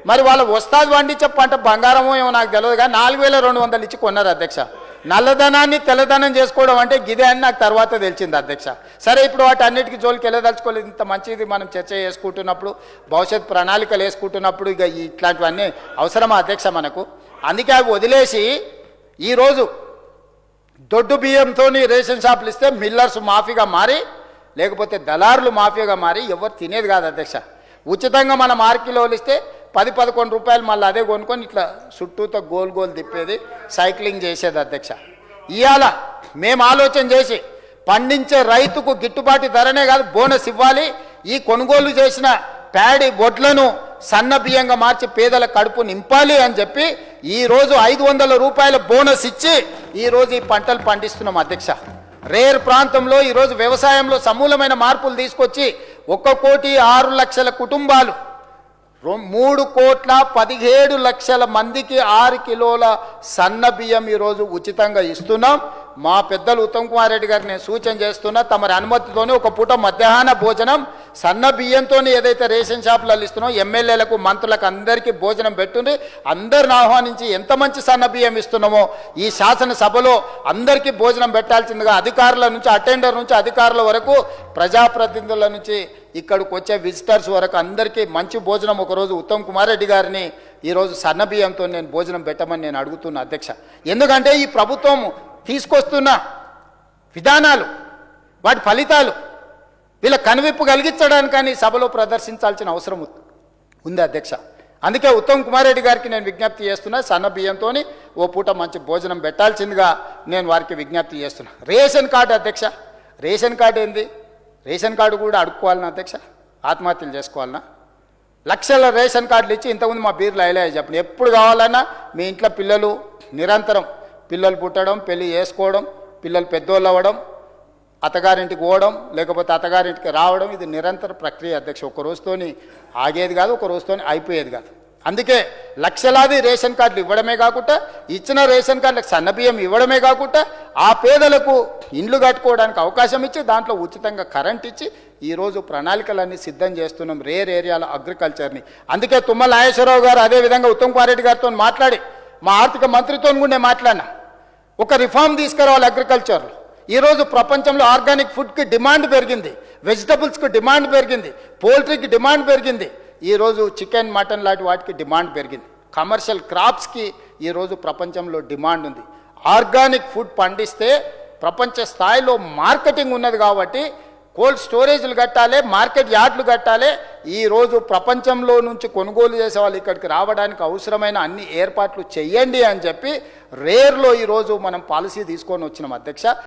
మరి వాళ్ళ వస్తాది పండించే పంట బంగారమో ఏమో నాకు తెలియదు కానీ 4200 ఇచ్చి కొన్నారు అధ్యక్ష. నల్లధనాన్ని తెల్లధనం చేసుకోవడం అంటే గిదే అని నాకు తర్వాత తెలిసింది అధ్యక్ష. సరే, ఇప్పుడు వాటి అన్నిటికీ జోలికి వెళ్ళదలుచుకోలేదు. ఇంత మంచిది మనం చర్చ చేసుకుంటున్నప్పుడు, భవిష్యత్ ప్రణాళికలు వేసుకుంటున్నప్పుడు ఇక ఇట్లాంటివన్నీ అవసరమా అధ్యక్ష మనకు? అందుకే అవి వదిలేసి ఈరోజు దొడ్డు బియ్యంతో రేషన్ షాపులు ఇస్తే మిల్లర్స్ మాఫీగా మారి, లేకపోతే దళారులు మాఫియాగా మారి ఎవరు తినేది కాదు అధ్యక్ష. ఉచితంగా మనం 6 కిలోలు ఇస్తే 10-11 రూపాయలు మళ్ళీ అదే కొనుక్కొని ఇట్లా చుట్టూతో గోల్ గోల్ తిప్పేది, సైక్లింగ్ చేసేది అధ్యక్ష. ఇవాళ మేము ఆలోచన చేసి పండించే రైతుకు గిట్టుబాటు ధరనే కాదు బోనస్ ఇవ్వాలి. ఈ కొనుగోలు చేసిన ప్యాడీ వడ్లను సన్న బియ్యంగా మార్చి పేదల కడుపు నింపాలి అని చెప్పి ఈరోజు 500 రూపాయల బోనస్ ఇచ్చి ఈరోజు ఈ పంటలు పండిస్తున్నాం అధ్యక్ష. రేర్ ప్రాంతంలో ఈరోజు వ్యవసాయంలో సమూలమైన మార్పులు తీసుకొచ్చి 1,06,00,000 కుటుంబాలు 3,17,00,000 మందికి 6 కిలోల సన్న బియ్యం ఈరోజు ఉచితంగా ఇస్తున్నాం. మా పెద్దలు ఉత్తమ్ కుమార్ రెడ్డి గారికి నేను సూచన చేస్తున్నా, తమరి అనుమతితోనే ఒక పూట మధ్యాహ్న భోజనం సన్న బియ్యంతో ఏదైతే రేషన్ షాపులలో ఇస్తున్నాం, ఎమ్మెల్యేలకు మంత్రులకు అందరికీ భోజనం పెట్టుండి అందరిని ఆహ్వానించి ఎంత మంచి సన్న బియ్యం ఇస్తున్నామో ఈ శాసనసభలో అందరికీ భోజనం పెట్టాల్సిందిగా అధికారుల నుంచి, అటెండర్ నుంచి అధికారుల వరకు, ప్రజాప్రతినిధుల నుంచి ఇక్కడికి వచ్చే విజిటర్స్ వరకు అందరికీ మంచి భోజనం ఒకరోజు ఉత్తమ్ కుమార్ రెడ్డి గారిని ఈరోజు సన్న బియ్యంతో నేను భోజనం పెట్టమని నేను అడుగుతున్నా అధ్యక్ష. ఎందుకంటే ఈ ప్రభుత్వం తీసుకొస్తున్న విధానాలు, వాటి ఫలితాలు వీళ్ళ కనువిప్పు కలిగించడానికని సభలో ప్రదర్శించాల్సిన అవసరం ఉంది అధ్యక్ష. అందుకే ఉత్తమ్ కుమార్ రెడ్డి గారికి నేను విజ్ఞప్తి చేస్తున్నా, సన్న బియ్యంతో ఓ పూట మంచి భోజనం పెట్టాల్సిందిగా నేను వారికి విజ్ఞప్తి చేస్తున్నా. రేషన్ కార్డు అధ్యక్ష, రేషన్ కార్డు ఏంది? రేషన్ కార్డు కూడా అడుక్కోవాలన్నా అధ్యక్ష? ఆత్మహత్యలు చేసుకోవాలన్నా? లక్షల రేషన్ కార్డులు ఇచ్చి ఇంతకుముందు మా బీర్లు అయిలాయి చెప్పండి, ఎప్పుడు కావాలన్నా మీ ఇంట్లో పిల్లలు నిరంతరం పిల్లలు పుట్టడం, పెళ్ళి చేసుకోవడం, పిల్లలు పెద్దోళ్ళు అవ్వడం, అత్తగారింటికి పోవడం, లేకపోతే అత్తగారింటికి రావడం, ఇది నిరంతర ప్రక్రియ అధ్యక్ష. ఒక రోజుతోని ఆగేది కాదు, ఒక రోజుతోని అయిపోయేది కాదు. అందుకే లక్షలాది రేషన్ కార్డులు ఇవ్వడమే కాకుండా, ఇచ్చిన రేషన్ కార్డులకు సన్నబియ్యం ఇవ్వడమే కాకుండా, ఆ పేదలకు ఇండ్లు కట్టుకోవడానికి అవకాశం ఇచ్చి దాంట్లో ఉచితంగా కరెంట్ ఇచ్చి ఈరోజు ప్రణాళికలన్నీ సిద్ధం చేస్తున్నాం రేర్ ఏరియాల అగ్రికల్చర్ని. అందుకే తుమ్మల నాగేశ్వరరావు గారు అదేవిధంగా ఉత్తమ్ కుమార్ రెడ్డి గారితో మాట్లాడి, మా ఆర్థిక మంత్రితో కూడా నేను మాట్లాడినా, ఒక రిఫార్మ్ తీసుకురావాలి అగ్రికల్చర్లో. ఈరోజు ప్రపంచంలో ఆర్గానిక్ ఫుడ్కి డిమాండ్ పెరిగింది, వెజిటబుల్స్కి డిమాండ్ పెరిగింది, పోల్ట్రీకి డిమాండ్ పెరిగింది, ఈరోజు చికెన్ మటన్ లాంటి వాటికి డిమాండ్ పెరిగింది, కమర్షియల్ క్రాప్స్కి ఈరోజు ప్రపంచంలో డిమాండ్ ఉంది. ఆర్గానిక్ ఫుడ్ పండిస్తే ప్రపంచ స్థాయిలో మార్కెటింగ్ ఉన్నది కాబట్టి కోల్డ్ స్టోరేజ్లు కట్టాలి, మార్కెట్ యార్డ్లు కట్టాలి. ఈరోజు ప్రపంచంలో నుంచి కొనుగోలు చేసే వాళ్ళు ఇక్కడికి రావడానికి అవసరమైన అన్ని ఏర్పాట్లు చేయండి అని చెప్పి రేర్లో ఈరోజు మనం పాలసీ తీసుకొని వచ్చినాం అధ్యక్ష.